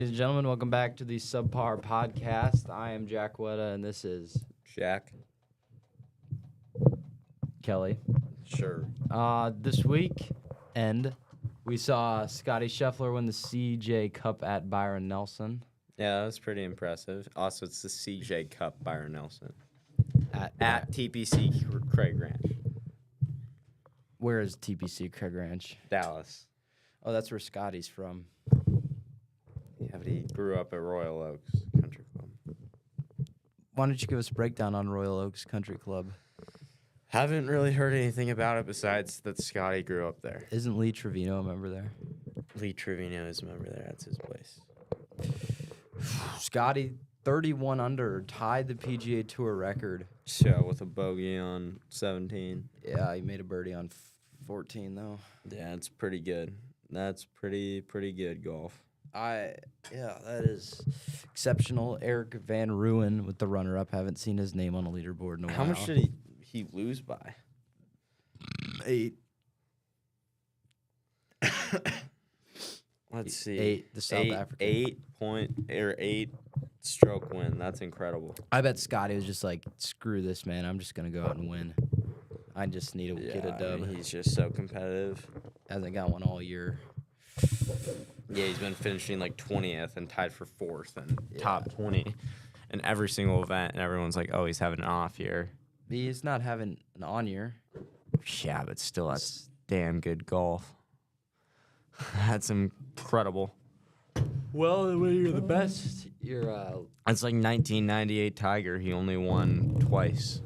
Ladies and gentlemen, welcome back to the Subpar Podcast. I am Jack Wetta, and this is Jack. Kelly. Sure. This week, we saw Scotty Scheffler win the CJ Cup at Byron Nelson. Yeah, that was pretty impressive. Also, it's the CJ Cup, Byron Nelson. At TPC Craig Ranch. Where is TPC Craig Ranch? Dallas. Oh, that's where Scotty's from. Yeah, but he grew up at Royal Oaks Country Club. Why don't you give us a breakdown on Royal Oaks Country Club? Haven't really heard anything about it besides that Scotty grew up there. Isn't Lee Trevino a member there? Lee Trevino is a member there. That's his place. Scotty, 31 under, tied the PGA Tour record. So, with a bogey on 17. Yeah, he made a birdie on 14, though. Yeah, it's pretty good. That's pretty good golf. That is exceptional. Eric Van Ruin with the runner-up. Haven't seen his name on a leaderboard in a while. How much did he lose by? 8. Let's see. 8. The South African. 8 stroke win. That's incredible. I bet Scotty was just like, screw this, man. I'm just gonna go out and win. I just need to get a dub. I mean, he's just so competitive. Hasn't got one all year. Yeah, he's been finishing like 20th and tied for 4th and top 20 in every single event, and everyone's like, oh, he's having an off year. He's not having an on year. Yeah, but still, that's damn good golf. That's incredible. Well, when you're the best, you're It's like 1998 Tiger. He only won twice.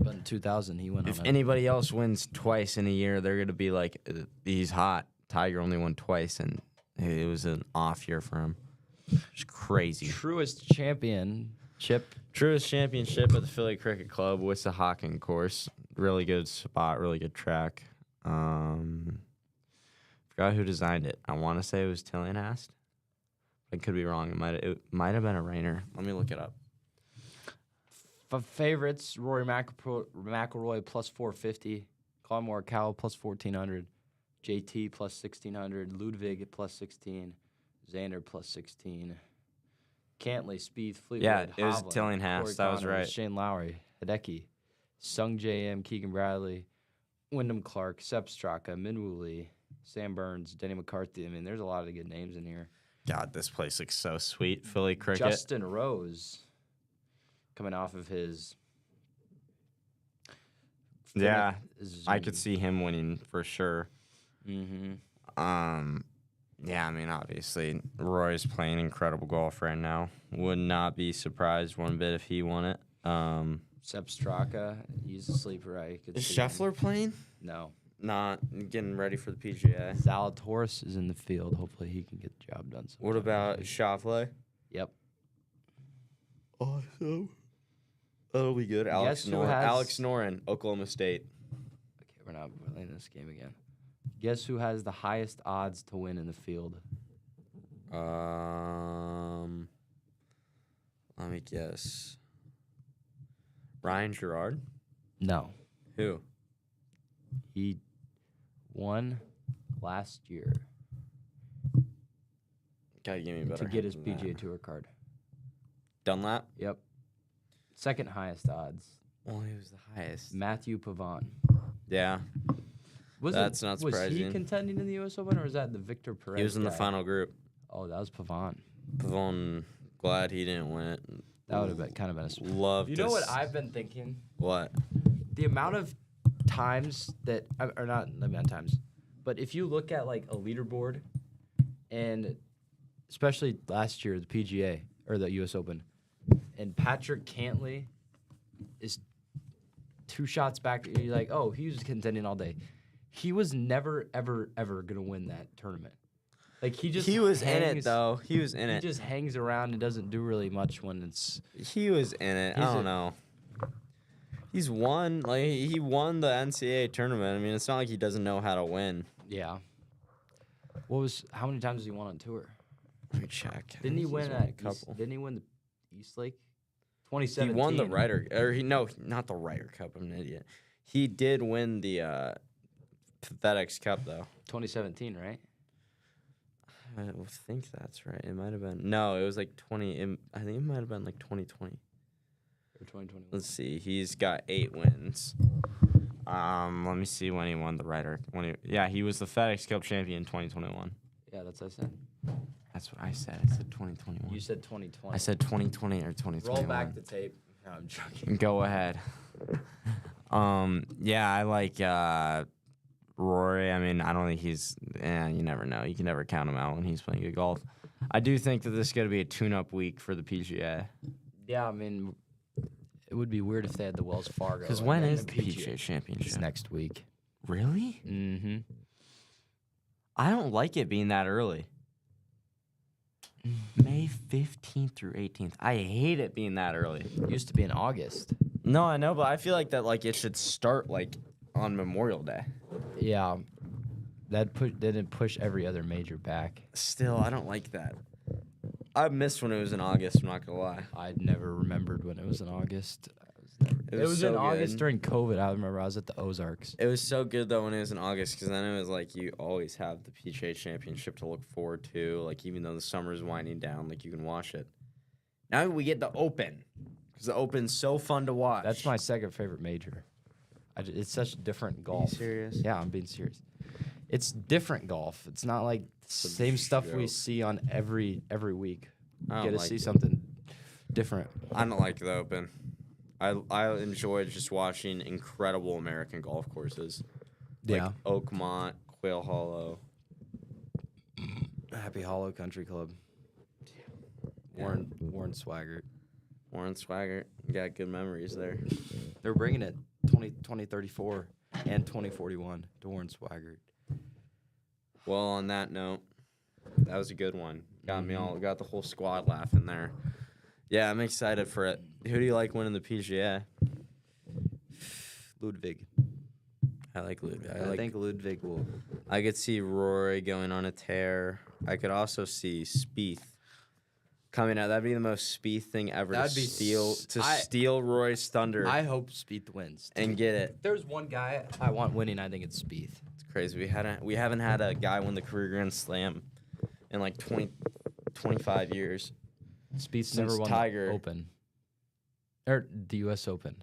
But in 2000, he went on If anybody else wins twice in a year, they're going to be like, he's hot. Tiger only won twice, and it was an off year for him. It's crazy. Truest championship. Truest championship at the Philly Cricket Club, Wissahickon course. Really good spot, really good track. Forgot who designed it. I want to say it was Tillinghast. I could be wrong. It might have been a Rainer. Let me look it up. Favorites: Rory McIlroy plus 450, Colin Morikawa plus 1400, JT plus 1600, Ludwig plus 16, Xander plus 16, Cantley, Spieth, Fleetwood, Yeah, it was Hovland, Tillinghast. Corey That was Connors, right. Shane Lowry, Hideki, Sung J.M., Keegan Bradley, Wyndham Clark, Sepp Straka, Minwoo Lee, Sam Burns, Denny McCarthy. I mean, there's a lot of good names in here. God, this place looks so sweet. Philly Cricket. Justin Rose, coming off of his. Yeah, I could see him winning for sure. Mm-hmm. Yeah, I mean, obviously, Roy's playing incredible golf right now. Would not be surprised one bit if he won it. Sepp Straka, he's a sleeper. Is Scheffler playing? No. Not getting ready for the PGA. Zalatoris is in the field. Hopefully he can get the job done. What about Schauffele? Yep. Awesome. That'll be good. Alex Noren, Oklahoma State. Okay, we're not playing this game again. Guess who has the highest odds to win in the field? Let me guess. Ryan Gerard? No. Who? He won last year Gotta give me a better to get his hint than PGA that. Tour card. Dunlap? Yep. Second highest odds. Well, he was the highest. Matthew Pavon. Yeah. That's not Was he surprising. contending in the U.S. Open, or was that the Victor Perez He was in the guy? final group. Oh, that was Pavon. Pavone, glad he didn't win it. That would have been kind of been a. Love. You know what I've been thinking? What? The amount of times that, or not the amount of times, but if you look at like a leaderboard, and especially last year the PGA or the U.S. Open, and Patrick Cantley is 2 shots back. You're like, oh, he was contending all day. He was never, ever, ever gonna win that tournament. Like he was in it though. He was in it. He just hangs around and doesn't do really much when it's. He was in it. I don't know. He's won. Like he won the NCAA tournament. I mean, it's not like he doesn't know how to win. Yeah. How many times has he won on tour? Let me check. Didn't he He's win won at a couple? Didn't he win the East Lake? He 2017. won the Ryder, not the Ryder Cup. I'm an idiot. He did win the FedEx Cup though. 2017, right? I think that's right. It might have been. No, it was like 20. I think it might have been like 2020. Or 2021. Let's see. He's got 8 wins. Let me see when he won the Ryder. He was the FedEx Cup champion in 2021. Yeah, that's what I said. That's what I said. I said 2021. You said 2020. I said 2020 or 2021. Roll back the tape. No, I'm joking. Go ahead. I like Rory. I mean, I don't think he's. You never know. You can never count him out when he's playing good golf. I do think that this is going to be a tune-up week for the PGA. Yeah, I mean, it would be weird if they had the Wells Fargo. Because and when then is the PGA Championship? It's next week. Really? Mm-hmm. I don't like it being that early. May 15th through 18th. I hate it being that early. It used to be in August. No, I know, but I feel like that it should start on Memorial Day. Yeah. Didn't push every other major back. Still, I don't like that. I missed when it was in August, I'm not gonna lie. I never remembered when it was in August. It was was so in August good. during COVID. I remember I was at the Ozarks. It was so good though when it was in August, because then it was like you always have the PGA Championship to look forward to. Like even though the summer's winding down, like you can watch it. Now we get the Open, because the Open's so fun to watch. That's my second favorite major. It's such different golf. serious? Yeah, I'm being serious. It's different golf. It's not like the same stuff we joke. see on every week. I You don't get to like see it. something different. I don't like the Open. I enjoy just watching incredible American golf courses. Like Oakmont, Quail Hollow. Happy Hollow Country Club. Warren Swaggart. Warren Swaggart. You got good memories there. They're bringing it 2034 and 2041 to Warren Swaggart. Well, on that note, that was a good one. Got the whole squad laughing there. Yeah, I'm excited for it. Who do you like winning the PGA? Ludwig. I like Ludwig. I think Ludwig will. I could see Rory going on a tear. I could also see Spieth coming out. That'd be the most Spieth thing ever. That'd to be steal Rory's thunder I hope Spieth wins. and get it. If there's one guy I want winning, I think it's Spieth. It's crazy. We haven't had a guy win the career Grand Slam in like 25 years. Spieth's Since never won Tiger. the Open. Or the U.S. Open.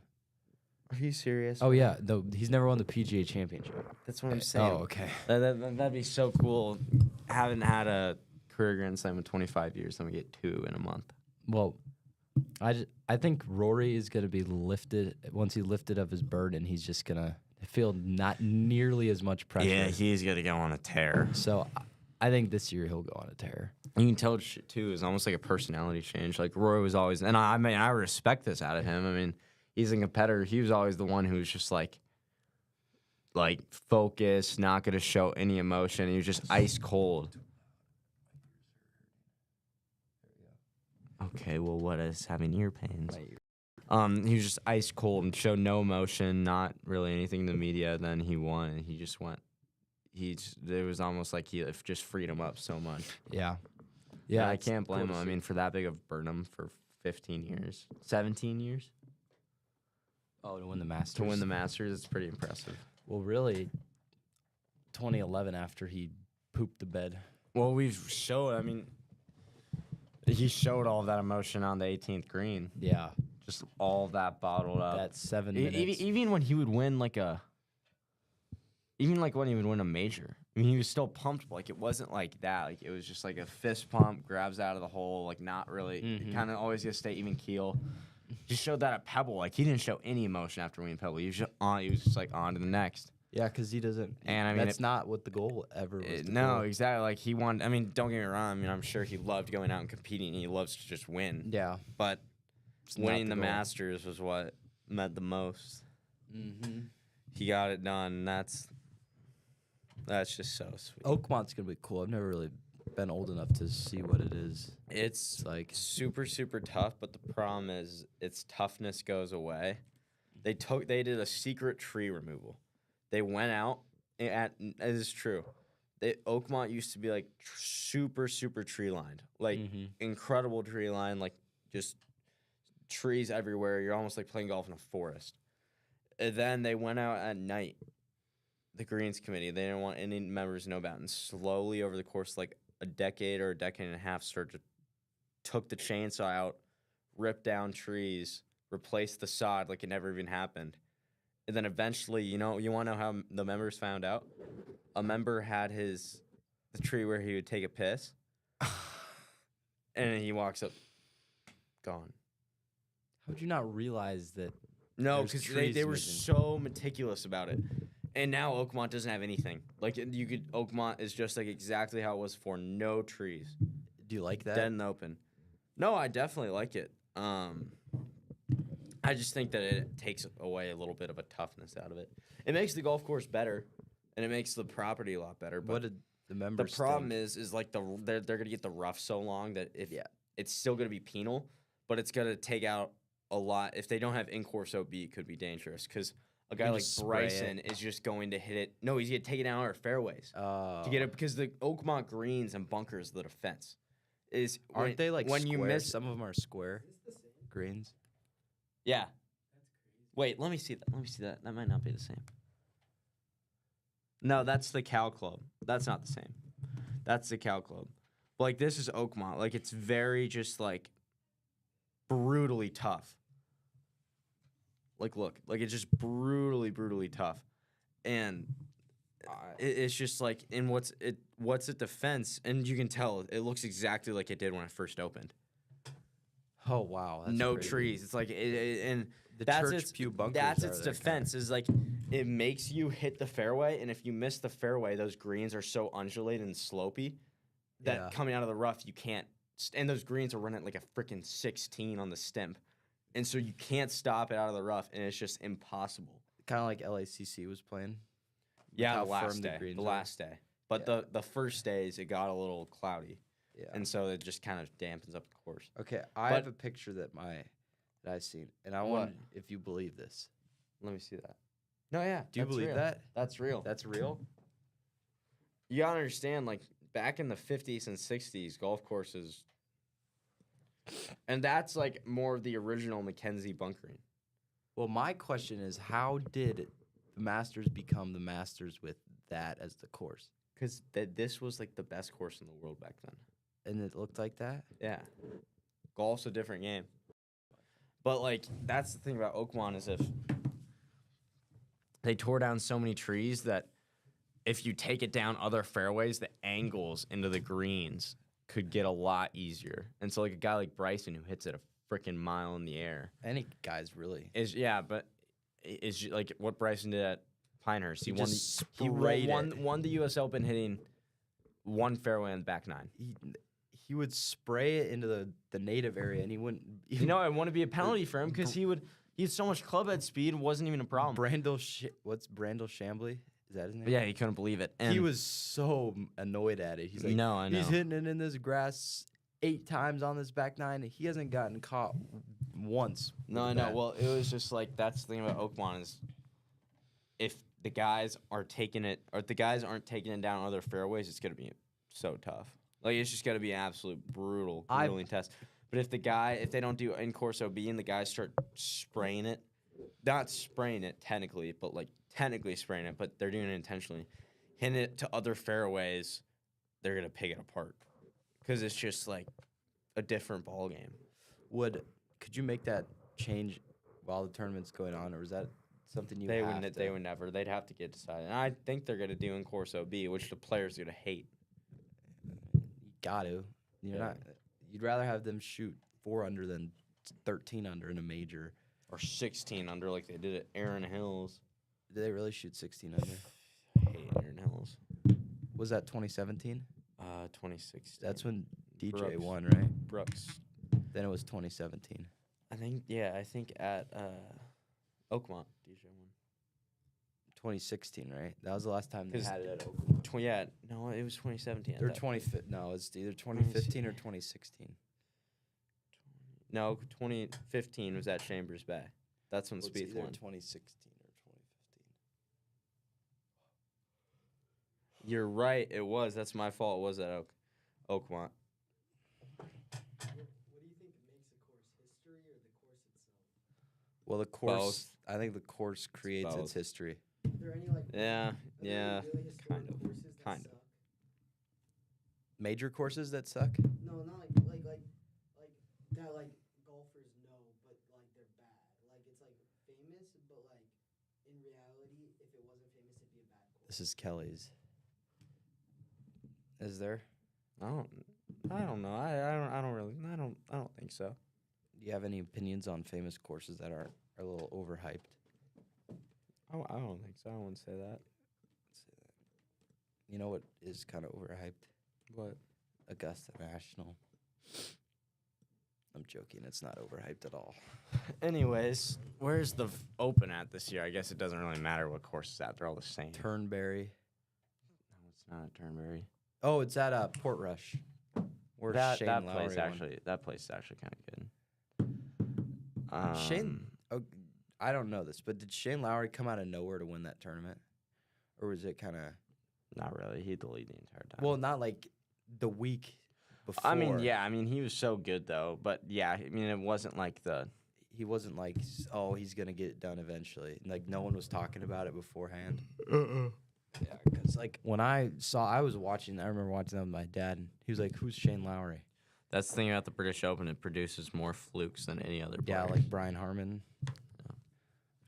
Are you serious? Oh, yeah. No, he's never won the PGA Championship. That's what I'm saying. Oh, okay. That'd be so cool. Haven't had a career Grand Slam in 25 years, then we get 2 in a month. Well, I think Rory is going to be lifted. Once he's lifted of his burden, he's just going to feel not nearly as much pressure. Yeah, he's gonna go on a tear. So I think this year he'll go on a tear. You can tell too is almost like a personality change. Like Rory was always, and I mean I respect this out of him. I mean he's a competitor. He was always the one who was just like focused, not gonna show any emotion. He was just ice cold. Okay, well, what is having ear pains? He was just ice cold and showed no emotion, not really anything to the media. Then he won, and he just went. It was almost like he just freed him up so much. Yeah. Yeah, Yeah, I it's can't cool blame to him. I see. mean, for that big of burden for 15 years, 17 years Oh, to win the Masters. to win the Masters, it's pretty impressive. Well, really, 2011 after he pooped the bed. Well, we've showed. I mean, he showed all of that emotion on the 18th green. Yeah. Just all of that bottled up. That 7 E- minutes. Even when he would win even when he would win a major, I mean, he was still pumped. But like it wasn't like that. Like it was just like a fist pump, grabs out of the hole. Like not really. Mhm. Kind of always gonna stay even keel. Just showed that at Pebble. Like he didn't show any emotion after winning Pebble. He was just on. He was just like on to the next. Yeah, because he doesn't. And I mean, that's not what the goal ever was. the No, goal. exactly. Like he wanted. I mean, don't get me wrong. I mean, I'm sure he loved going out and competing. He loves to just win. Yeah. But It's not winning the goal. Masters was what meant the most. Mm-hmm. He got it done. And that's just so sweet. Oakmont's gonna be cool. I've never really been old enough to see what it is. It's It's like super super tough, but the problem is its toughness goes away. They did a secret tree removal. They went out it is true. Oakmont used to be like super super tree lined, like Mhm. incredible tree line, like just trees everywhere. You're almost like playing golf in a forest. And then they went out at night. The Greens Committee, they didn't want any members to know about it. And slowly over the course of like a decade or a decade and a half, took the chainsaw out, ripped down trees, replaced the sod like it never even happened. And then eventually, you want to know how the members found out? A member had the tree where he would take a piss, and he walks up, gone. How would you not realize that? No, There's because trees they were missing. so meticulous about it. And now Oakmont doesn't have anything. Oakmont is just like exactly how it was before. No trees. Do you like that? Dead and open. No, I definitely like it. I just think that it takes away a little bit of a toughness out of it. It makes the golf course better, and it makes the property a lot better. But What did the the members problem think? is like they're gonna get the rough so long that if Yeah. it's still gonna be penal, but it's gonna take out a lot. If they don't have in-course OB, it could be dangerous because a guy can like just spray Bryson is just going to hit it. No, he's gonna take it down our fairways Oh. to get it because the Oakmont greens and bunkers, the defense is Aren't they like when square? you miss. Some of them are square greens. Yeah. Wait, let me see that. Let me see that. That might not be the same. No, that's the Cal Club. That's not the same. That's the Cal Club. But, like, this is Oakmont. Like, it's very just, like, brutally tough. Like, look. Like, it's just brutally, brutally tough. And it's just, like, in what's it defense? And you can tell it looks exactly like it did when it first opened. Oh wow. That's No crazy. trees. It's like, and The that's church its pew bunkers. That's are its that kinda- defense. Is like it makes you hit the fairway, and if you miss the fairway, those greens are so undulated and slopey that Yeah. coming out of the rough, you can't. And those greens are running like a freaking 16 on the stem, and so you can't stop it out of the rough, and it's just impossible. Kind of like LACC was playing. with Yeah, how the last firm day. greens The are. last day. But Yeah. the first days, it got a little cloudy, Yeah. and so it just kind of dampens up the course. Okay, I But- have a picture that I've seen, and I What? wonder if you believe this. Let me see that. No, yeah. Do you that's believe real. that? That's real. That's real? You gotta understand, like back in the 50s and 60s, golf courses, and that's like more of the original Mackenzie bunkering. Well, my question is, how did the Masters become the Masters with that as the course? Because this was like the best course in the world back then. And it looked like that? Yeah. Golf's a different game. But like that's the thing about Oakmont is if they tore down so many trees that if you take it down other fairways, the angles into the greens could get a lot easier. And so like a guy like Bryson who hits it a freaking mile in the air Any guys really? is like what Bryson did at Pinehurst. He He won. just He sprayed won, it. won the U.S. Open hitting one fairway on the back nine. He would spray it into the native area, and he wouldn't. You know, it wouldn't be a penalty for him because he had so much club head speed, it wasn't even a problem. What's Brandel Chambly? Is that his name? But yeah, he couldn't believe it. And He was so annoyed at it. He's like, No, I know. He's hitting it in this grass 8 times on this back nine. And he hasn't gotten caught once. No, with I a know. bat." Well, it was just like that's the thing about Oakmont is if the guys are taking it or if the guys aren't taking it down other fairways, it's gonna be so tough. Like it's just gonna be an absolute brutal test. But if they don't do in-course OB and the guys start spraying it, not spraying it technically, but like technically spraying it, but they're doing it intentionally, hitting it to other fairways, they're gonna pick it apart because it's just like a different ball game. Could you make that change while the tournament's going on, or is that something you They have would. to? They would never. They'd have to get decided. And I think they're gonna do in course OB, which the players are gonna hate. You got to. You're Yeah. not. You'd rather have them shoot 4 under than 13 under in a major. Or 16 under like they did at Aaron Hills. Did they really shoot 16 under? I hate Aaron Hills. Was that 2017? 2016. That's when DJ Brooks. won, right? Brooks. Then it was 2017. I think at Oakmont DJ won. 2016, right? That was the last time they 'Cause had it at Oakland. No, it was 2017. at Or that 2015. No, it's either 2015 or 2016. No, 2015 was at Chambers Bay. That's when Well, it's Spieth either won. 2016 or 2015. You're right. It was. That's my fault. It was at Oakmont. What do you think makes a course history or the course itself? Well, the course. Both. I think the course creates both. its history. Are there any like Yeah, are there yeah, any really historic kind of, courses that kind of. suck? major courses that suck. No, not like that like golfers know, but like they're bad. Like it's like famous, but like in reality, if it wasn't famous, it'd be a bad course. This is Kelly's. Is there? I don't know. I don't think so. Do you have any opinions on famous courses that are a little overhyped? I don't think so. I wouldn't say that. You know what is kind of overhyped? What? Augusta National. I'm joking. It's not overhyped at all. Anyways, where's the Open at this year? I guess it doesn't really matter what course it's at. They're all the same. Turnberry. No, it's not at Turnberry. Oh, it's at Portrush. Where Shane Lowry won. That place is actually kind of good. Shane, I don't know this, but did Shane Lowry come out of nowhere to win that tournament, or was it kind of? Not really. He had the lead the entire time. Well, not like the week before. I mean, yeah. I mean, he was so good though. But yeah, I mean, it wasn't like the. He wasn't like, oh, he's gonna get it done eventually. Like no one was talking about it beforehand. Yeah, because like when I was watching. I remember watching that with my dad, and he was like, "Who's Shane Lowry?" That's the thing about the British Open. It produces more flukes than any other player. Yeah, like Brian Harmon.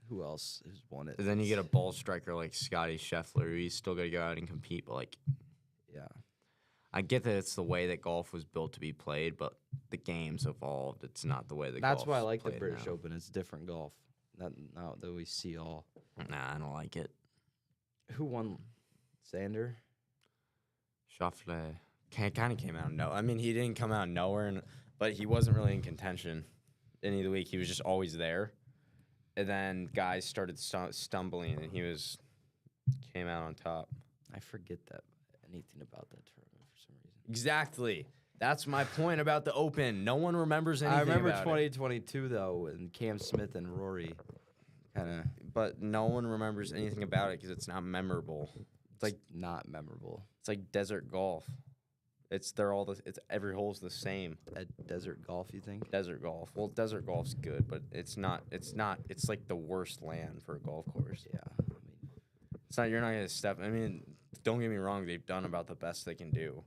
Who else has won it? And then you get a ball striker like Scotty Scheffler, who he's still got to go out and compete. But like, yeah, I get that it's the way that golf was built to be played, but the game's evolved. It's not the way that. That's why I golf's like the played British now. Open. It's different golf. Not that we see all. Nah, I don't like it. Who won? Xander. Scheffler kind of came out of nowhere. I mean, he didn't come out of nowhere, but he wasn't really in contention any of the week. He was just always there. And then guys started stumbling, and he came out on top. I forget anything about that tournament for some reason. Exactly. That's my point about the Open. No one remembers anything. I remember about it. 2022 though, and Cam Smith and Rory, kind of. But no one remembers anything about it because it's not memorable. It's like not memorable. It's like desert golf. It's every hole's the same. At desert golf, you think? Desert golf. Well, desert golf's good, but it's not. It's like the worst land for a golf course. Yeah. I mean, It's not. You're not gonna step. I mean, don't get me wrong. They've done about the best they can do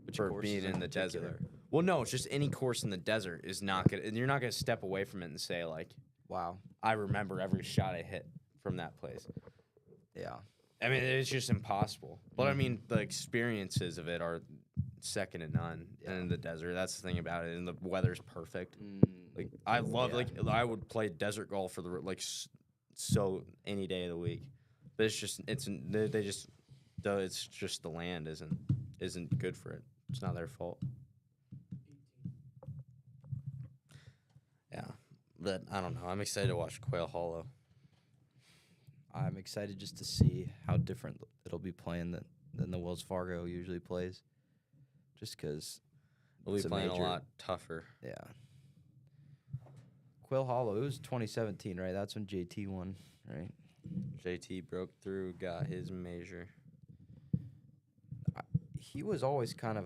which for courses being in the particular? desert. Well, no, it's just any course in the desert is not gonna. You're not gonna step away from it and say like, Wow. I remember every shot I hit from that place. Yeah. I mean, it's just impossible. But I mean, the experiences of it are second to none. Yeah. And in the desert, that's the thing about it. And the weather's perfect. Mm, Like I love, yeah. like I would play desert golf for so any day of the week. But it's just it's just the land isn't good for it. It's not their fault. Yeah, but I don't know. I'm excited to watch Quail Hollow. I'm excited just to see how different it'll be playing than the Wells Fargo usually plays. Just because, We'll be It's a playing a major. lot tougher. yeah. Quail Hollow, it was 2017, right? That's when JT won, right? JT broke through, got his measure. He was always kind of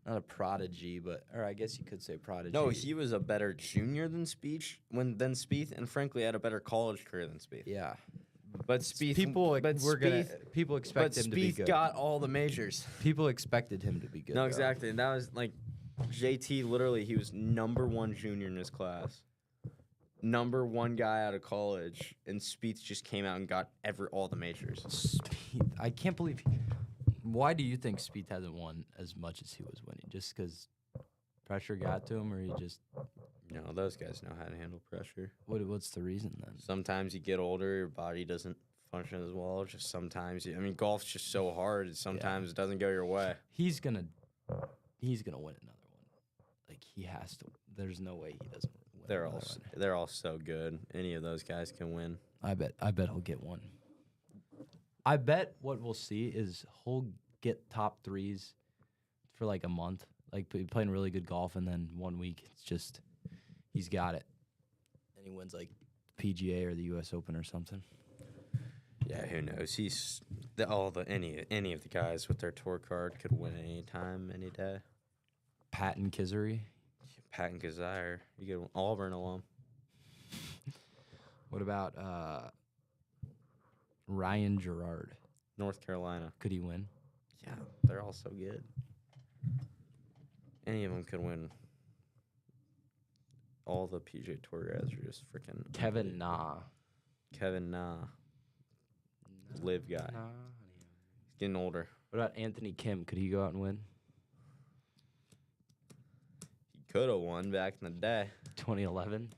not a prodigy, or I guess you could say prodigy. No, he was a better junior than Spieth, and frankly had a better college career than Spieth. Yeah. But Spieth, People but expect him to be Spieth good. got all the majors. People expected him to be good. No, though. exactly. And that was like JT. Literally, he was #1 junior in his class, #1 guy out of college, and Spieth just came out and got all the majors. Spieth, I can't believe. Why do you think Spieth hasn't won as much as he was winning? Just because pressure got to him, or he just You know, those guys know how to handle pressure. what's the reason then? Sometimes you get older, your body doesn't function as well. Just sometimes, I mean, golf's just so hard. Sometimes it doesn't go your way. He's gonna win another one. Like he has to. There's no way he doesn't win. They're all so good. Any of those guys can win. I bet he'll get one. I bet what we'll see is he'll get top threes for like a month, like playing really good golf, and then 1 week it's just he's got it, and he wins like PGA or the U.S. Open or something. Yeah, who knows? He's any of the guys with their tour card could win any time, any day. Patton Kizzary. Patton Kazire, you get Auburn alum. What about Ryan Gerard? North Carolina. Could he win? Yeah, they're all so good. Any of them could win. All the PGA Tour guys are just freaking. Kevin Na. Kevin Na. Live guy. Nah. He's getting older. What about Anthony Kim? Could he go out and win? He could have won back in the day. 2011.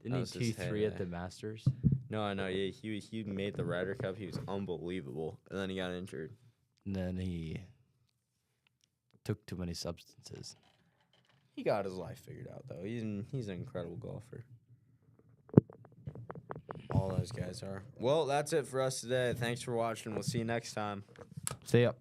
That Didn't was he his T3 at heyday. the Masters? No, I know. Yeah, he made the Ryder Cup. He was unbelievable, and then he got injured. And then he took too many substances. He got his life figured out though. He's an incredible golfer. All those guys are. Well, that's it for us today. Thanks for watching. We'll see you next time. See ya.